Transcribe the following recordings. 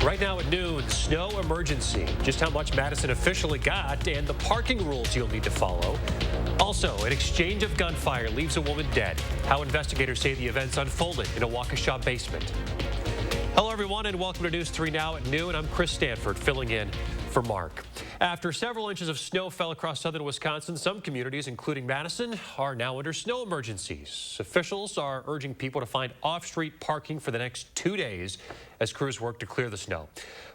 Right now at noon, snow emergency. Just how much Madison officially got and the parking rules you'll need to follow. Also, an exchange of gunfire leaves a woman dead. How investigators say the events unfolded in a Waukesha basement. Hello, everyone, and welcome to News 3 Now at noon. I'm Chris Stanford, filling in for Mark. After several inches of snow fell across southern Wisconsin, some communities, including Madison, are now under snow emergencies. Officials are urging people to find off-street parking for the next 2 days as crews work to clear the snow.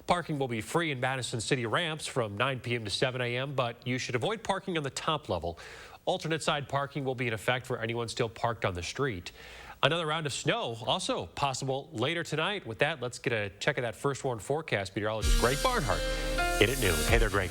Parking will be free in Madison city ramps from 9 p.m. to 7 a.m., but you should avoid parking on the top level. Alternate side parking will be in effect for anyone still parked on the street. Another round of snow also possible later tonight. With that, let's get a check of that first warn forecast. Meteorologist Greg Barnhart in at noon. Hey there, Greg.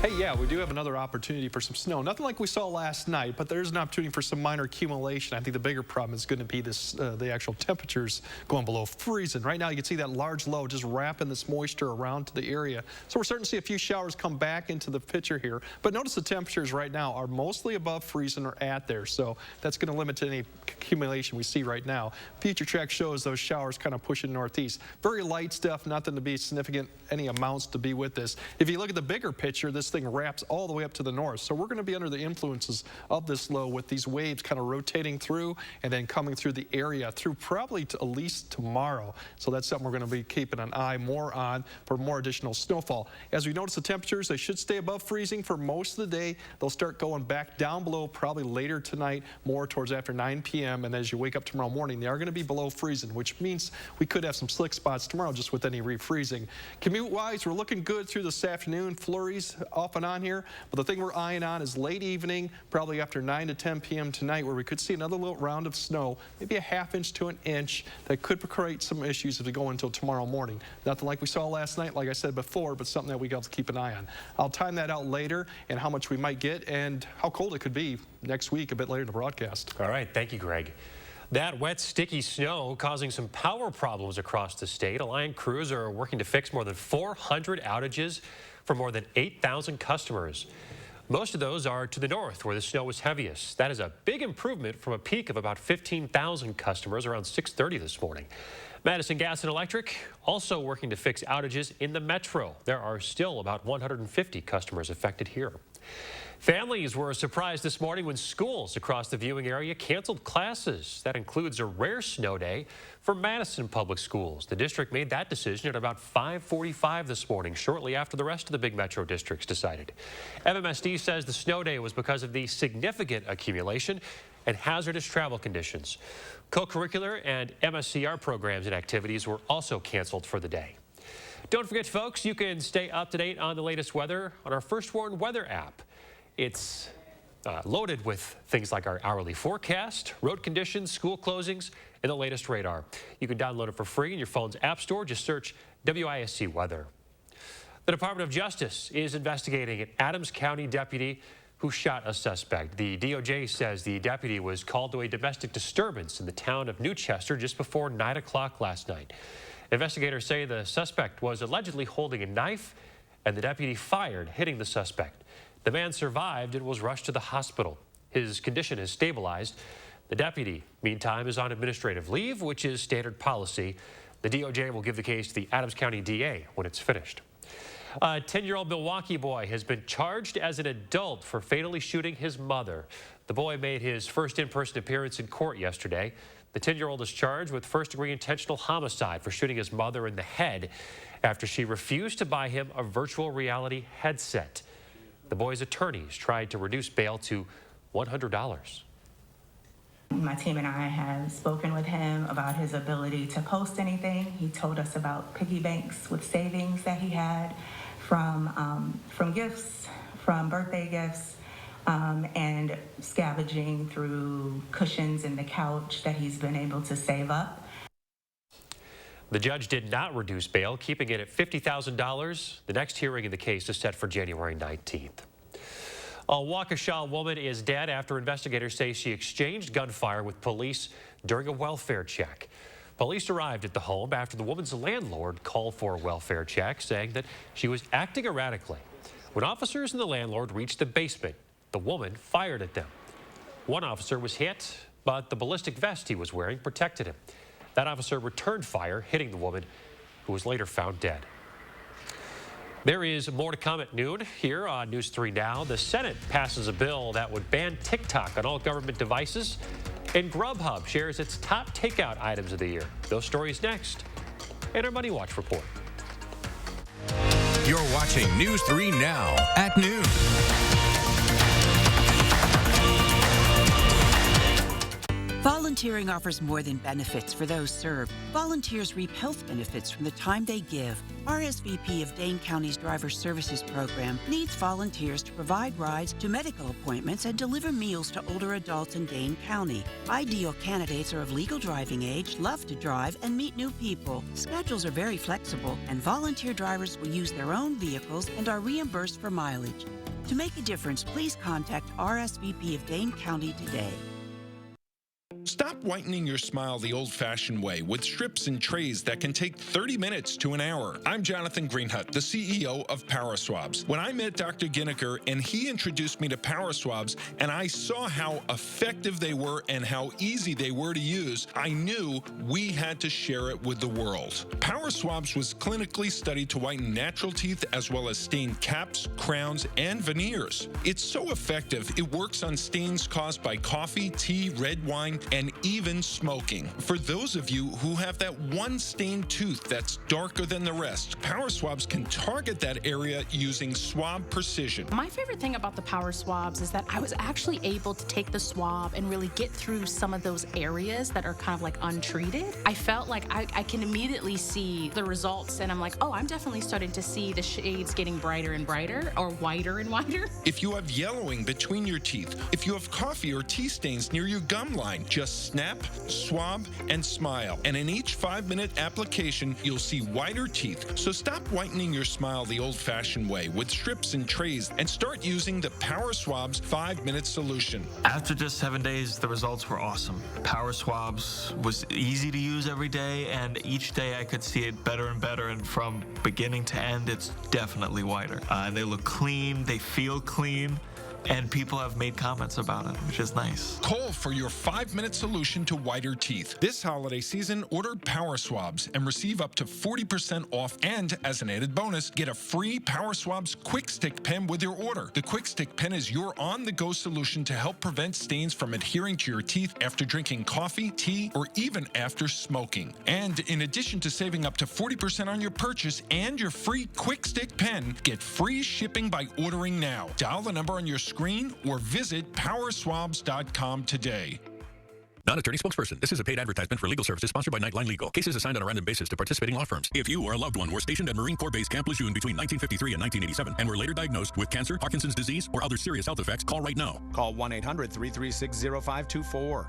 Hey, yeah, we do have another opportunity for some snow. Nothing like we saw last night, but there's an opportunity for some minor accumulation. I think the bigger problem is going to be this, the actual temperatures going below freezing. Right now, you can see that large low just wrapping this moisture around to the area. So we're starting to see a few showers come back into the picture here. But notice the temperatures right now are mostly above freezing or at there. So that's going to limit any accumulation we see right now. Future track shows those showers kind of pushing northeast. Very light stuff, nothing to be significant, any amounts to be with this. If you look at the bigger picture, this thing wraps all the way up to the north. So we're going to be under the influences of this low with these waves kind of rotating through and then coming through the area through probably to at least tomorrow. So that's something we're going to be keeping an eye more on for more additional snowfall. As we notice the temperatures, they should stay above freezing for most of the day. They'll start going back down below probably later tonight, more towards after 9 p.m. And as you wake up tomorrow morning, they are going to be below freezing, which means we could have some slick spots tomorrow just with any refreezing. Commute-wise, we're looking good through this afternoon. Flurries off and on here, but the thing we're eyeing on is late evening, probably after 9 to 10 p.m. tonight, where we could see another little round of snow, maybe a ½ inch to an inch, that could create some issues as we go until tomorrow morning. Nothing like we saw last night, like I said before, but something that we got to keep an eye on. I'll time that out later and how much we might get and how cold it could be next week a bit later in the broadcast. All right, thank you, Greg. That wet, sticky snow causing some power problems across the state. Alliant crews are working to fix more than 400 outages for more than 8,000 customers. Most of those are to the north, where the snow was heaviest. That is a big improvement from a peak of about 15,000 customers around 6:30 this morning. Madison Gas and Electric also working to fix outages in the metro. There are still about 150 customers affected here. Families were surprised this morning when schools across the viewing area canceled classes. That includes a rare snow day for Madison Public Schools. The district made that decision at about 5:45 this morning, shortly after the rest of the big metro districts decided. MMSD says the snow day was because of the significant accumulation and hazardous travel conditions. Co-curricular and MSCR programs and activities were also canceled for the day. Don't forget, folks, you can stay up to date on the latest weather on our First Warn weather app. It's loaded with things like our hourly forecast, road conditions, school closings, and the latest radar. You can download it for free in your phone's app store. Just search WISC Weather. The Department of Justice is investigating an Adams County deputy who shot a suspect. The DOJ says the deputy was called to a domestic disturbance in the town of New Chester just before 9 o'clock last night. Investigators say the suspect was allegedly holding a knife, and the deputy fired, hitting the suspect. The man survived and was rushed to the hospital. His condition is stabilized. The deputy, meantime, is on administrative leave, which is standard policy. The DOJ will give the case to the Adams County DA when it's finished. A 10-year-old Milwaukee boy has been charged as an adult for fatally shooting his mother. The boy made his first in-person appearance in court yesterday. The 10-year-old is charged with first-degree intentional homicide for shooting his mother in the head after she refused to buy him a virtual reality headset. The boy's attorneys tried to reduce bail to $100. My team and I have spoken with him about his ability to post anything. He told us about piggy banks with savings that he had from gifts, from birthday gifts, and scavenging through cushions in the couch that he's been able to save up. The judge did not reduce bail, keeping it at $50,000. The next hearing in the case is set for January 19th. A Waukesha woman is dead after investigators say she exchanged gunfire with police during a welfare check. Police arrived at the home after the woman's landlord called for a welfare check, saying that she was acting erratically. When officers and the landlord reached the basement, the woman fired at them. One officer was hit, but the ballistic vest he was wearing protected him. That officer returned fire, hitting the woman, who was later found dead. There is more to come at noon here on News 3 Now. The Senate passes a bill that would ban TikTok on all government devices, and Grubhub shares its top takeout items of the year. Those stories next in our Money Watch report. You're watching News 3 Now at noon. Volunteering offers more than benefits for those served. Volunteers reap health benefits from the time they give. RSVP of Dane County's Driver Services Program needs volunteers to provide rides to medical appointments and deliver meals to older adults in Dane County. Ideal candidates are of legal driving age, love to drive, and meet new people. Schedules are very flexible, and volunteer drivers will use their own vehicles and are reimbursed for mileage. To make a difference, please contact RSVP of Dane County today. Stop whitening your smile the old-fashioned way with strips and trays that can take 30 minutes to an hour. I'm Jonathan Greenhut, the CEO of Power Swabs. When I met Dr. Ginniker and he introduced me to Power Swabs and I saw how effective they were and how easy they were to use, I knew we had to share it with the world. Power Swabs was clinically studied to whiten natural teeth as well as stain caps, crowns, and veneers. It's so effective, it works on stains caused by coffee, tea, red wine, and even smoking. For those of you who have that one stained tooth that's darker than the rest, Power Swabs can target that area using swab precision. My favorite thing about the Power Swabs is that I was actually able to take the swab and really get through some of those areas that are kind of like untreated. I felt like I can immediately see the results, and I'm like, oh, I'm definitely starting to see the shades getting brighter and brighter, or whiter and whiter. If you have yellowing between your teeth, if you have coffee or tea stains near your gum line, just snap, swab, and smile. And in each 5-minute application, you'll see whiter teeth. So stop whitening your smile the old-fashioned way with strips and trays and start using the Power Swabs 5-minute solution. After just 7 days, the results were awesome. Power Swabs was easy to use every day, and each day I could see it better and better, and from beginning to end, it's definitely whiter. They look clean, they feel clean, and people have made comments about it, which is nice. Call for your 5-minute solution to whiter teeth. This holiday season, order Power Swabs and receive up to 40% off, and as an added bonus, get a free Power Swabs Quick Stick Pen with your order. The Quick Stick Pen is your on-the-go solution to help prevent stains from adhering to your teeth after drinking coffee, tea, or even after smoking. And in addition to saving up to 40% on your purchase and your free Quick Stick Pen, get free shipping by ordering now. Dial the number on your screen or visit powerswabs.com today. Non-attorney spokesperson. This is a paid advertisement for legal services sponsored by Nightline Legal. Cases assigned on a random basis to participating law firms. If you or a loved one were stationed at Marine Corps Base Camp Lejeune between 1953 and 1987 and were later diagnosed with cancer, Parkinson's disease, or other serious health effects, call right now. Call 1-800-336-0524.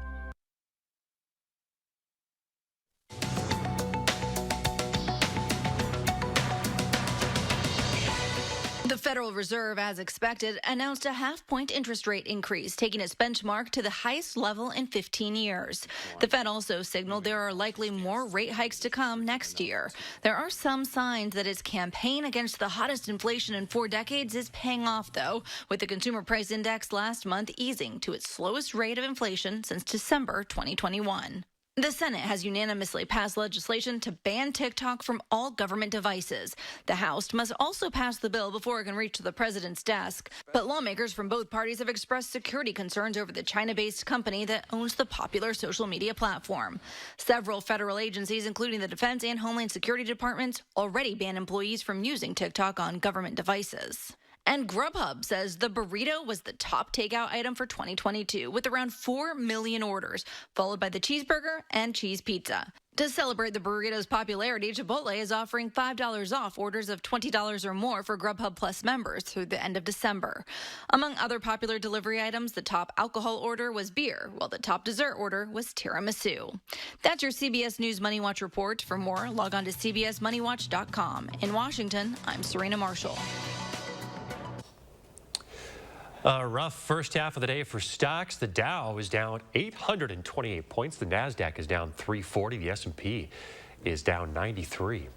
The Federal Reserve, as expected, announced a half-point interest rate increase, taking its benchmark to the highest level in 15 years. The Fed also signaled there are likely more rate hikes to come next year. There are some signs that its campaign against the hottest inflation in 4 decades is paying off, though, with the Consumer Price Index last month easing to its slowest rate of inflation since December 2021. The Senate has unanimously passed legislation to ban TikTok from all government devices. The House must also pass the bill before it can reach the president's desk. But lawmakers from both parties have expressed security concerns over the China-based company that owns the popular social media platform. Several federal agencies, including the Defense and Homeland Security Departments, already ban employees from using TikTok on government devices. And Grubhub says the burrito was the top takeout item for 2022, with around 4 million orders, followed by the cheeseburger and cheese pizza. To celebrate the burrito's popularity, Chipotle is offering $5 off orders of $20 or more for Grubhub Plus members through the end of December. Among other popular delivery items, the top alcohol order was beer, while the top dessert order was tiramisu. That's your CBS News Money Watch report. For more, log on to cbsmoneywatch.com. In Washington, I'm Serena Marshall. A rough first half of the day for stocks. The Dow is down 828 points. The NASDAQ is down 340. The S&P is down 93.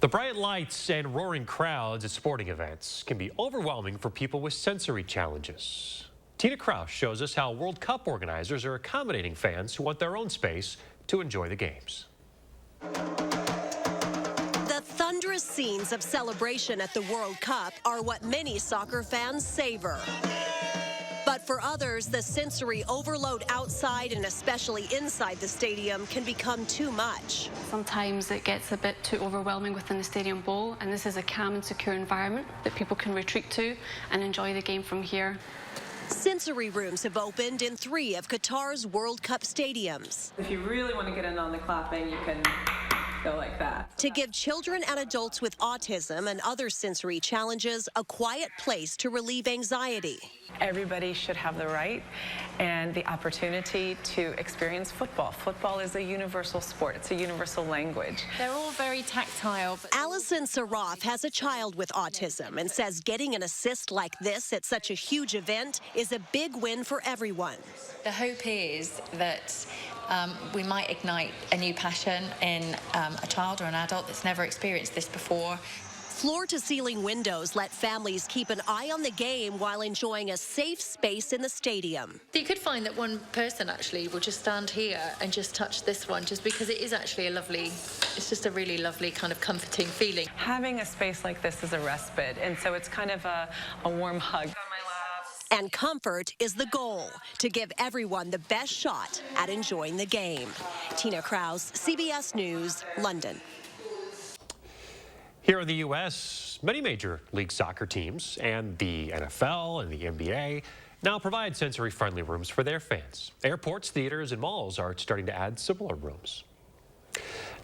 The bright lights and roaring crowds at sporting events can be overwhelming for people with sensory challenges. Tina Kraus shows us how World Cup organizers are accommodating fans who want their own space to enjoy the games. glamorous scenes of celebration at the World Cup are what many soccer fans savor. But for others, the sensory overload outside and especially inside the stadium can become too much. Sometimes it gets a bit too overwhelming within the stadium bowl, and this is a calm and secure environment that people can retreat to and enjoy the game from here. Sensory rooms have opened in 3 of Qatar's World Cup stadiums. If you really want to get in on the clapping, you can go like that. To give children and adults with autism and other sensory challenges a quiet place to relieve anxiety. Everybody should have the right and the opportunity to experience football. Football is a universal sport. It's a universal language. They're all very tactile. Allison Saraf has a child with autism and says getting an assist like this at such a huge event is a big win for everyone. The hope is that we might ignite a new passion in a child or an adult that's never experienced this before. Floor-to-ceiling windows let families keep an eye on the game while enjoying a safe space in the stadium. You could find that one person actually will just stand here and just touch this one, just because it is actually it's just a really lovely kind of comforting feeling. Having a space like this is a respite, and so it's kind of a warm hug. And comfort is the goal, to give everyone the best shot at enjoying the game. Tina Krause, CBS News, London. Here in the U.S., many major league soccer teams and the NFL and the NBA now provide sensory-friendly rooms for their fans. Airports, theaters, and malls are starting to add similar rooms.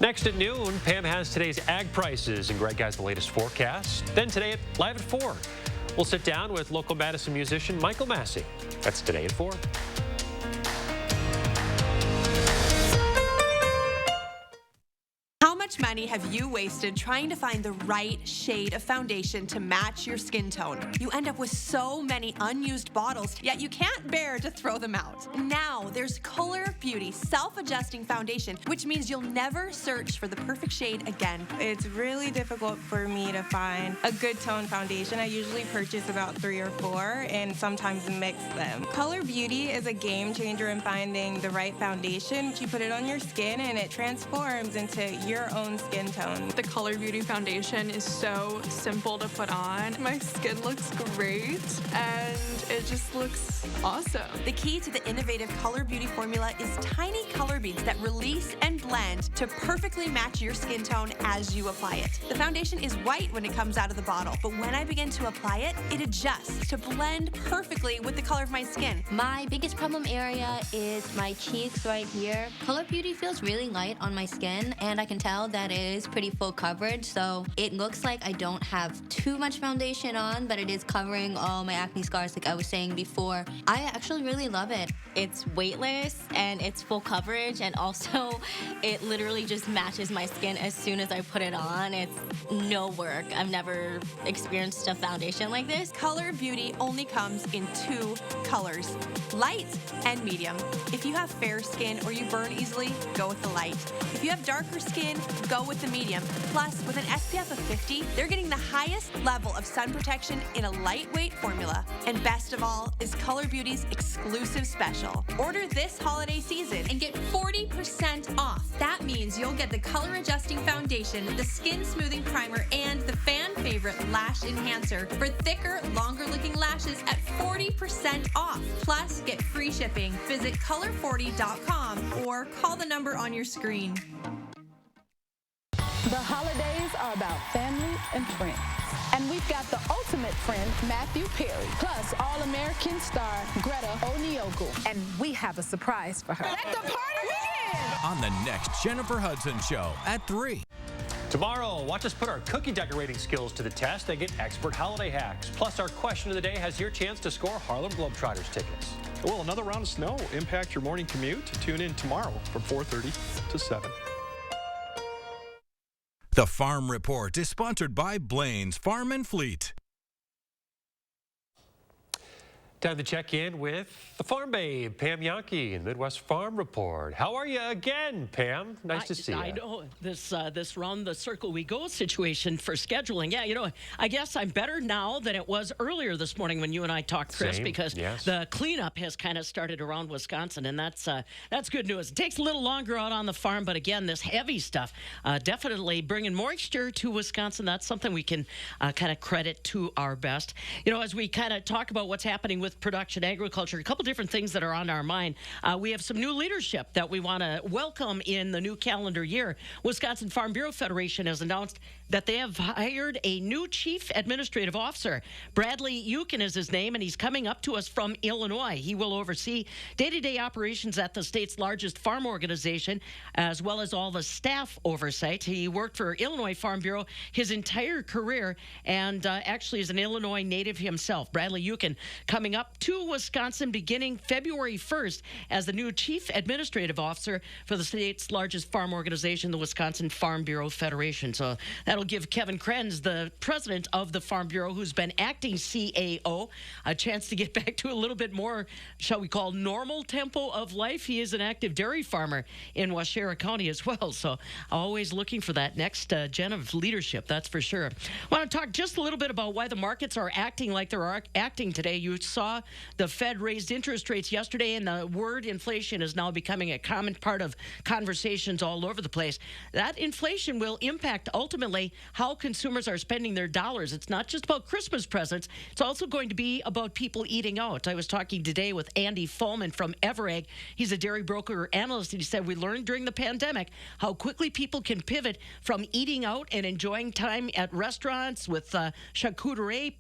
Next at noon, Pam has today's ag prices, and Greg has the latest forecast. Then today, live at 4, we'll sit down with local Madison musician Michael Massey. That's today at 4. How much money have you wasted trying to find the right shade of foundation to match your skin tone? You end up with so many unused bottles, yet you can't bear to throw them out. Now, there's Color Beauty Self-Adjusting Foundation, which means you'll never search for the perfect shade again. It's really difficult for me to find a good tone foundation. I usually purchase about 3 or 4 and sometimes mix them. Color Beauty is a game changer in finding the right foundation. You put it on your skin and it transforms into your own skin tone. The Color Beauty foundation is so simple to put on. My skin looks great and it just looks awesome. The key to the innovative Color Beauty formula is tiny color beads that release and blend to perfectly match your skin tone as you apply it. The foundation is white when it comes out of the bottle, but when I begin to apply it, it adjusts to blend perfectly with the color of my skin. My biggest problem area is my cheeks right here. Color Beauty feels really light on my skin, and I can tell that it is pretty full coverage, so it looks like I don't have too much foundation on, but it is covering all my acne scars like I was saying before. I actually really love it. It's weightless and it's full coverage, and also it literally just matches my skin as soon as I put it on. It's no work. I've never experienced a foundation like this. Color Beauty only comes in 2 colors, light and medium. If you have fair skin or you burn easily, go with the light. If you have darker skin, go with the medium. Plus, with an SPF of 50, they're getting the highest level of sun protection in a lightweight formula. And best of all is Color Beauty's exclusive special. Order this holiday season and get 40% off. That means you'll get the color adjusting foundation, the skin smoothing primer, and the fan favorite lash enhancer for thicker, longer looking lashes at 40% off. Plus, get free shipping. Visit color40.com or call the number on your screen. The holidays are about family and friends. And we've got the ultimate friend, Matthew Perry, plus All-American star Greta Oniogu. And we have a surprise for her. Let the party begin! On the next Jennifer Hudson Show at 3. Tomorrow, watch us put our cookie decorating skills to the test and get expert holiday hacks. Plus, our question of the day has your chance to score Harlem Globetrotters tickets. Well, another round of snow impact your morning commute. Tune in tomorrow from 4:30 to 7. The Farm Report is sponsored by Blaine's Farm and Fleet. Time to check in with the farm babe, Pam Yankee, in the Midwest Farm Report. How are you again, Pam? Nice to see you. I know this round the circle we go situation for scheduling. Yeah, you know, I guess I'm better now than it was earlier this morning when you and I talked, Chris, Same, because yes. the cleanup has kind of started around Wisconsin, and that's good news. It takes a little longer out on the farm, but again, this heavy stuff definitely bringing moisture to Wisconsin. That's something we can kind of credit to our best. You know, as we kind of talk about what's happening with production agriculture, a couple different things that are on our mind. We have some new leadership that we want to welcome in the new calendar year. Wisconsin Farm Bureau Federation has announced that they have hired a new chief administrative officer. Bradley Yukin is his name, and he's coming up to us from Illinois. He will oversee day-to-day operations at the state's largest farm organization, as well as all the staff oversight. He worked for Illinois Farm Bureau his entire career, and actually is an Illinois native himself. Bradley Yukin coming up to Wisconsin beginning February 1st as the new chief administrative officer for the state's largest farm organization, the Wisconsin Farm Bureau Federation. So that'll give Kevin Krenz, the president of the Farm Bureau, who's been acting CAO, a chance to get back to a little bit more, shall we call, normal tempo of life. He is an active dairy farmer in Waushara County as well. So always looking for that next gen of leadership, that's for sure. I want to talk just a little bit about why the markets are acting like they're acting today. You saw the Fed raised interest rates yesterday, and the word inflation is now becoming a common part of conversations all over the place. That inflation will impact ultimately how consumers are spending their dollars. It's not just about Christmas presents. It's also going to be about people eating out. I was talking today with Andy Fulman from Everegg. He's a dairy broker analyst, and he said we learned during the pandemic how quickly people can pivot from eating out and enjoying time at restaurants with charcuterie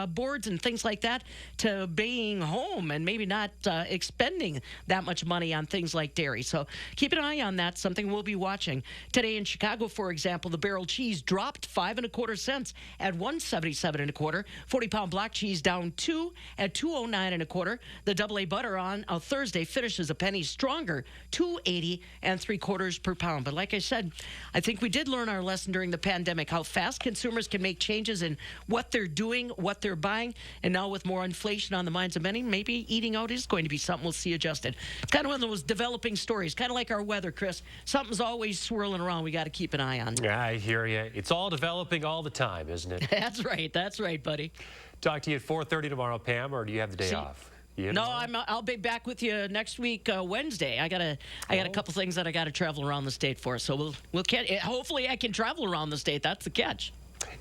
boards and things like that to being home and maybe not expending that much money on things like dairy. So keep an eye on that, something we'll be watching. Today in Chicago, for example, the barrel cheese dropped 5 1/4 cents at $1.77 1/4. 40-pound block cheese down 2 at $2.09 1/4. The AA butter on a Thursday finishes a penny stronger, $2.80 3/4 per pound. But like I said, I think we did learn our lesson during the pandemic, how fast consumers can make changes in what they're doing, what they're buying, and now with more inflation on the minds of many, maybe eating out is going to be something we'll see adjusted. It's kind of one of those developing stories, kind of like our weather, Chris. Something's always swirling around we got to keep an eye on. Yeah, I hear you. It's all developing all the time, isn't it? That's right, buddy. Talk to you at 4:30 tomorrow, Pam, or do you have the day off? No, I'll be back with you next week, Wednesday. I got a couple things that I got to travel around the state for, so we'll hopefully I can travel around the state. That's the catch.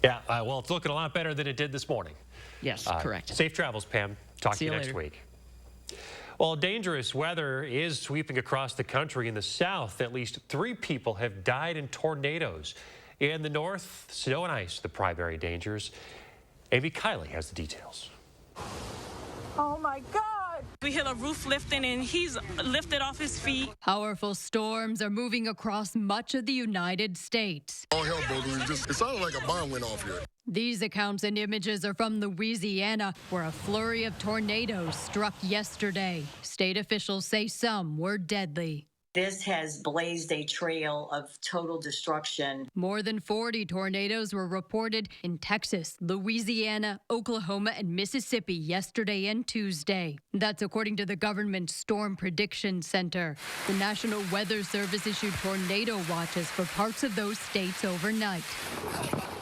Yeah, well, it's looking a lot better than it did this morning. Yes, correct. Safe travels, Pam. Talk to you next week. Well, dangerous weather is sweeping across the country. In the south, at least 3 people have died in tornadoes. In the north, snow and ice, the primary dangers. Amy Kiley has the details. Oh, my God. We hit a roof lifting, and he's lifted off his feet. Powerful storms are moving across much of the United States. All hell broke loose. It sounded like a bomb went off here. These accounts and images are from Louisiana, where a flurry of tornadoes struck yesterday. State officials say some were deadly. This has blazed a trail of total destruction. More than 40 tornadoes were reported in Texas, Louisiana, Oklahoma, and Mississippi yesterday and Tuesday. That's according to the government Storm Prediction Center. The National Weather Service issued tornado watches for parts of those states overnight.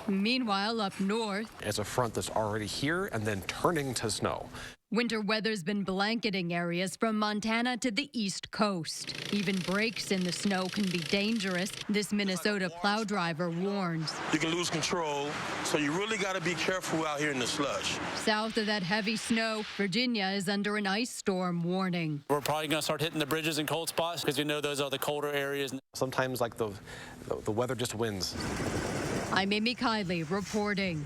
Meanwhile, up north, it's a front that's already here and then turning to snow. Winter weather's been blanketing areas from Montana to the East Coast. Even breaks in the snow can be dangerous. This Minnesota plow driver warns. You can lose control, so you really got to be careful out here in the slush. South of that heavy snow, Virginia is under an ice storm warning. We're probably going to start hitting the bridges and cold spots because we know those are the colder areas. Sometimes, like the weather just wins. I'm Amy Kiley reporting.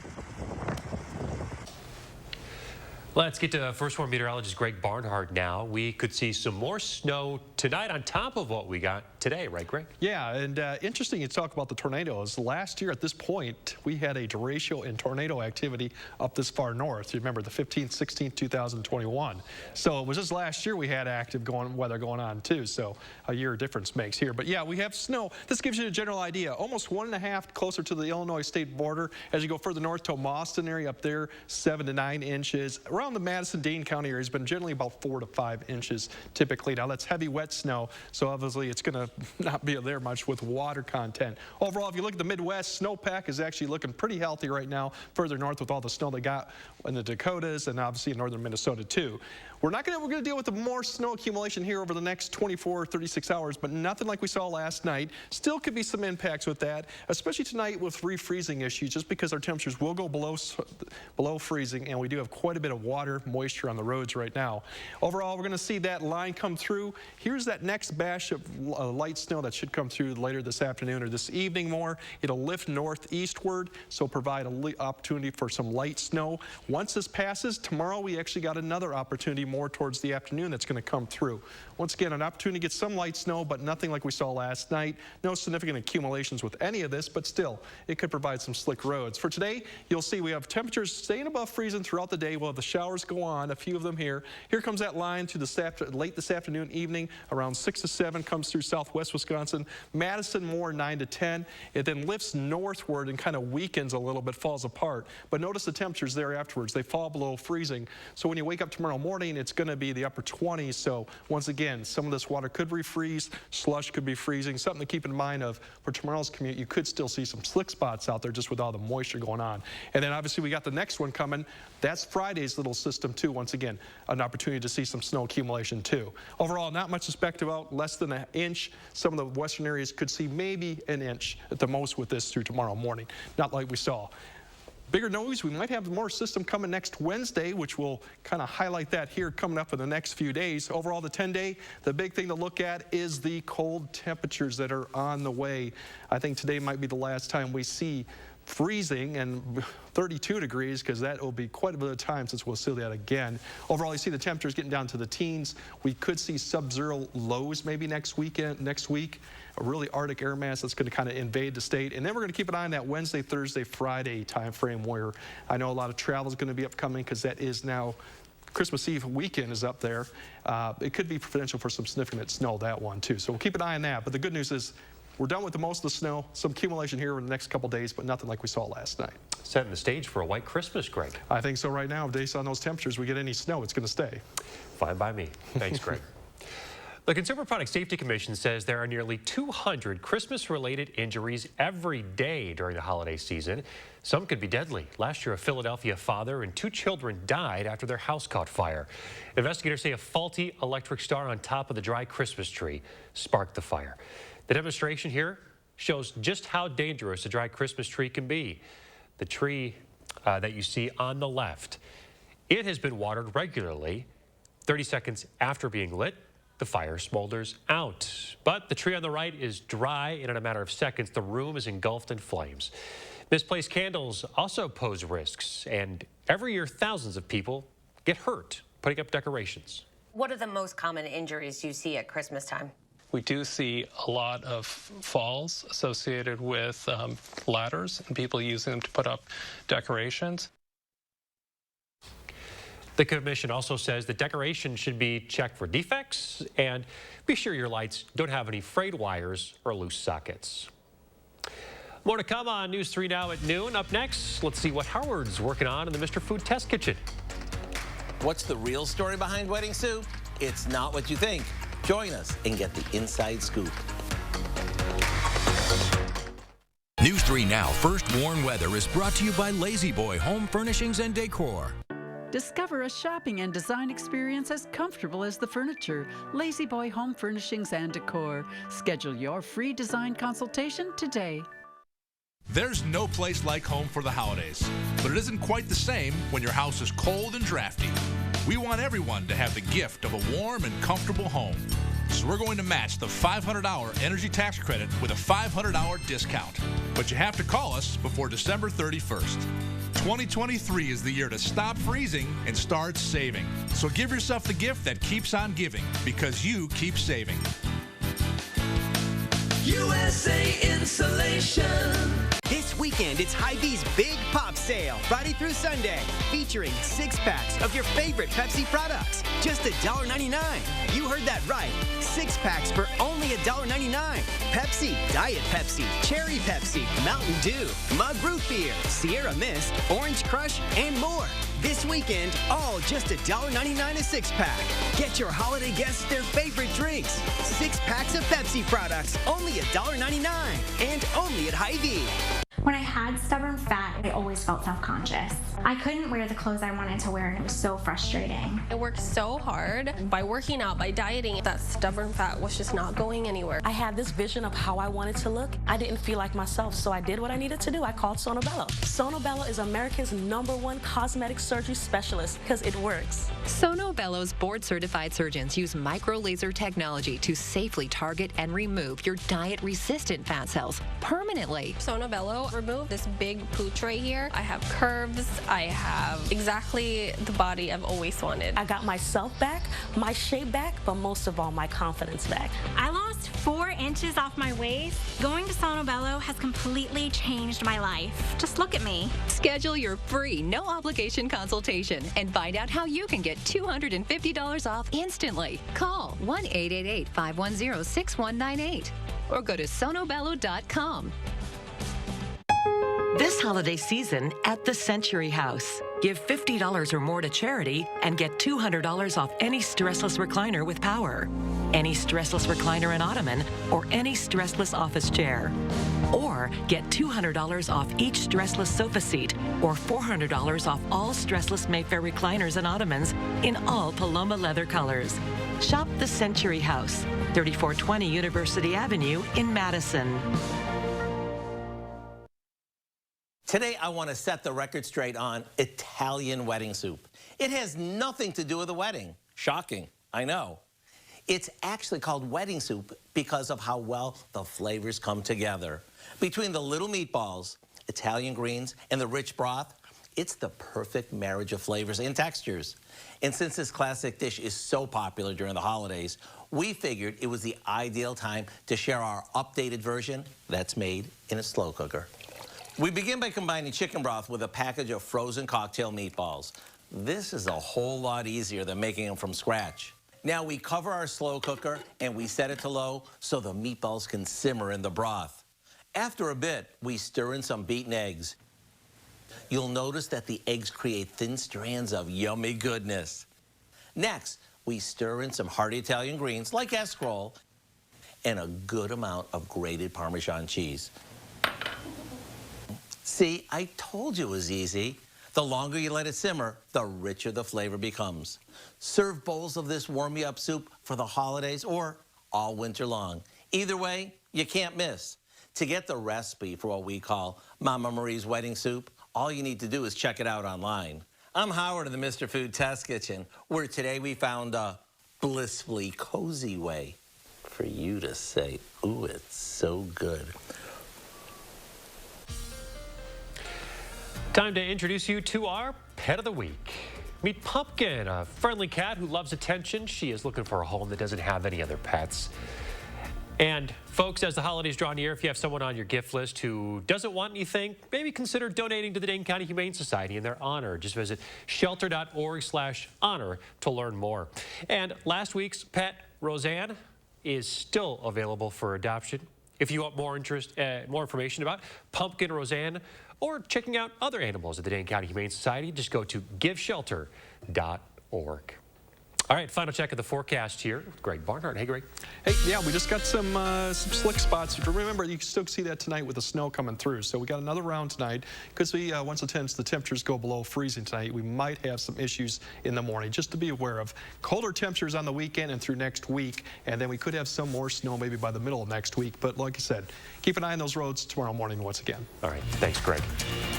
Let's get to First Warn meteorologist Greg Barnhart now. We could see some more snow tonight on top of what we got today, right, Greg? Yeah, and interesting you talk about the tornadoes. Last year at this point, we had a derecho in tornado activity up this far north. You remember the 15th, 16th, 2021. So it was just last year we had active weather going on too. So a year difference makes here. But yeah, we have snow. This gives you a general idea. Almost 1.5 closer to the Illinois state border. As you go further north to Mauston area up there, 7 to 9 inches. around the Madison-Dane County area has been generally about 4 to 5 inches typically. Now that's heavy wet snow, so obviously it's going to not be there much with water content. Overall, if you look at the Midwest, snowpack is actually looking pretty healthy right now further north with all the snow they got in the Dakotas and obviously in northern Minnesota too. We're going to deal with the more snow accumulation here over the next 24, 36 hours, but nothing like we saw last night. Still could be some impacts with that, especially tonight with refreezing issues, just because our temperatures will go below freezing, and we do have quite a bit of water moisture on the roads right now. Overall, we're going to see that line come through. Here's that next batch of light snow that should come through later this afternoon or this evening more. It'll lift northeastward, so provide an opportunity for some light snow. Once this passes, tomorrow we actually got another opportunity more towards the afternoon that's going to come through. Once again, an opportunity to get some light snow, but nothing like we saw last night. No significant accumulations with any of this, but still, it could provide some slick roads. For today, you'll see we have temperatures staying above freezing throughout the day. We'll have the showers go on, a few of them here. Here comes that line to late this afternoon, evening, around 6 to 7, comes through southwest Wisconsin. Madison more 9 to 10. It then lifts northward and kind of weakens a little bit, falls apart. But notice the temperatures there afterwards. They fall below freezing. So when you wake up tomorrow morning, it's going to be the upper 20s. So once again, some of this water could refreeze. Slush could be freezing. Something to keep in mind of for tomorrow's commute, you could still see some slick spots out there just with all the moisture going on. And then obviously we got the next one coming. That's Friday's little system too. Once again, an opportunity to see some snow accumulation too. Overall, not much to expect about, less than an inch. Some of the western areas could see maybe an inch at the most with this through tomorrow morning. Not like we saw. Bigger news, we might have more system coming next Wednesday, which will kind of highlight that here coming up in the next few days. Overall, the 10-day, the big thing to look at is the cold temperatures that are on the way. I think today might be the last time we see freezing and 32 degrees, because that will be quite a bit of time since we'll see that again. Overall, you see the temperatures getting down to the teens. We could see sub-zero lows maybe next week, a really Arctic air mass that's going to kind of invade the state. And then we're going to keep an eye on that Wednesday, Thursday, Friday time frame, where I know a lot of travel is going to be upcoming because that is now Christmas Eve weekend is up there. It could be potential for some significant snow, that one too. So we'll keep an eye on that. But the good news is we're done with most of the snow. Some accumulation here in the next couple days, but nothing like we saw last night. Setting the stage for a white Christmas, Greg. I think so right now. Based on those temperatures, we get any snow, it's going to stay. Fine by me. Thanks, Greg. The Consumer Product Safety Commission says there are nearly 200 Christmas-related injuries every day during the holiday season. Some could be deadly. Last year, a Philadelphia father and 2 children died after their house caught fire. Investigators say a faulty electric star on top of the dry Christmas tree sparked the fire. The demonstration here shows just how dangerous a dry Christmas tree can be. The tree that you see on the left, it has been watered regularly. 30 seconds after being lit, the fire smolders out. But the tree on the right is dry, and in a matter of seconds, the room is engulfed in flames. Misplaced candles also pose risks, and every year, thousands of people get hurt putting up decorations. What are the most common injuries you see at Christmas time? We do see a lot of falls associated with ladders and people using them to put up decorations. The commission also says that decoration should be checked for defects and be sure your lights don't have any frayed wires or loose sockets. More to come on News 3 Now at noon. Up next, let's see what Howard's working on in the Mr. Food Test Kitchen. What's the real story behind Wedding Soup? It's not what you think. Join us and get the inside scoop. News 3 Now First Warn Weather is brought to you by Lazy Boy Home Furnishings and Decor. Discover a shopping and design experience as comfortable as the furniture. Lazy Boy Home Furnishings and Decor. Schedule your free design consultation today. There's no place like home for the holidays, but it isn't quite the same when your house is cold and drafty. We want everyone to have the gift of a warm and comfortable home. So we're going to match the $500 energy tax credit with a $500 discount. But you have to call us before December 31st. 2023 is the year to stop freezing and start saving. So give yourself the gift that keeps on giving, because you keep saving. USA Insulation. This weekend, it's Hy-Vee's Big Pop Sale. sale Friday through Sunday, featuring 6-packs of your favorite Pepsi products. Just $1.99. You heard that right. 6-packs for only $1.99. Pepsi, Diet Pepsi, Cherry Pepsi, Mountain Dew, Mug Root Beer, Sierra Mist, Orange Crush, and more. This weekend, all just $1.99 a 6-pack. Get your holiday guests their favorite drinks. 6 packs of Pepsi products, only $1.99, and only at Hy-Vee. When I had stubborn fat, I always felt self-conscious. I couldn't wear the clothes I wanted to wear, and it was so frustrating. I worked so hard. By working out, by dieting, that stubborn fat was just not going anywhere. I had this vision of how I wanted to look. I didn't feel like myself, so I did what I needed to do. I called Sono Bello. Sono Bello is America's #1 cosmetic surgery specialist because it works. Sono Bello's board-certified surgeons use micro-laser technology to safely target and remove your diet-resistant fat cells permanently. Sono Bello removed this big pooch right here. I have curves. I have exactly the body I've always wanted. I got myself back, my shape back, but most of all, my confidence back. I lost 4 inches off my waist. Going to Sono Bello has completely changed my life. Just look at me. Schedule your free, no-obligation consultation and find out how you can get $250 off instantly. Call 1-888-510-6198 or go to sonobello.com. This holiday season at the Century House. Give $50 or more to charity and get $200 off any stressless recliner with power, any stressless recliner and ottoman, or any stressless office chair. Or get $200 off each stressless sofa seat or $400 off all stressless Mayfair recliners and ottomans in all Paloma leather colors. Shop the Century House, 3420 University Avenue in Madison. Today, I want to set the record straight on Italian wedding soup. It has nothing to do with the wedding. Shocking, I know. It's actually called wedding soup because of how well the flavors come together. Between the little meatballs, Italian greens, and the rich broth, it's the perfect marriage of flavors and textures. And since this classic dish is so popular during the holidays, we figured it was the ideal time to share our updated version that's made in a slow cooker. We begin by combining chicken broth with a package of frozen cocktail meatballs. This is a whole lot easier than making them from scratch. Now we cover our slow cooker and we set it to low so the meatballs can simmer in the broth. After a bit, we stir in some beaten eggs. You'll notice that the eggs create thin strands of yummy goodness. Next, we stir in some hearty Italian greens like escarole and a good amount of grated Parmesan cheese. See, I told you it was easy. The longer you let it simmer, the richer the flavor becomes. Serve bowls of this warm-me-up soup for the holidays or all winter long. Either way, you can't miss. To get the recipe for what we call Mama Marie's wedding soup, all you need to do is check it out online. I'm Howard of the Mr. Food Test Kitchen, where today we found a blissfully cozy way for you to say, ooh, it's so good. Time to introduce you to our Pet of the Week. Meet Pumpkin, a friendly cat who loves attention. She is looking for a home that doesn't have any other pets. And folks, as the holidays draw near, if you have someone on your gift list who doesn't want anything, maybe consider donating to the Dane County Humane Society in their honor. Just visit shelter.org/honor to learn more. And last week's pet, Roseanne, is still available for adoption. If you want more information about Pumpkin Roseanne or checking out other animals at the Dane County Humane Society, just go to giveshelter.org. All right, final check of the forecast here with Greg Barnhart. Hey, Greg. Hey, yeah, we just got some slick spots. Remember, you can still see that tonight with the snow coming through. So we got another round tonight. Because once the temperatures go below freezing tonight, we might have some issues in the morning, just to be aware of. Colder temperatures on the weekend and through next week, and then we could have some more snow maybe by the middle of next week. But like I said, keep an eye on those roads tomorrow morning once again. All right, thanks, Greg.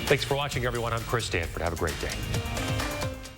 Thanks for watching, everyone. I'm Chris Stanford. Have a great day.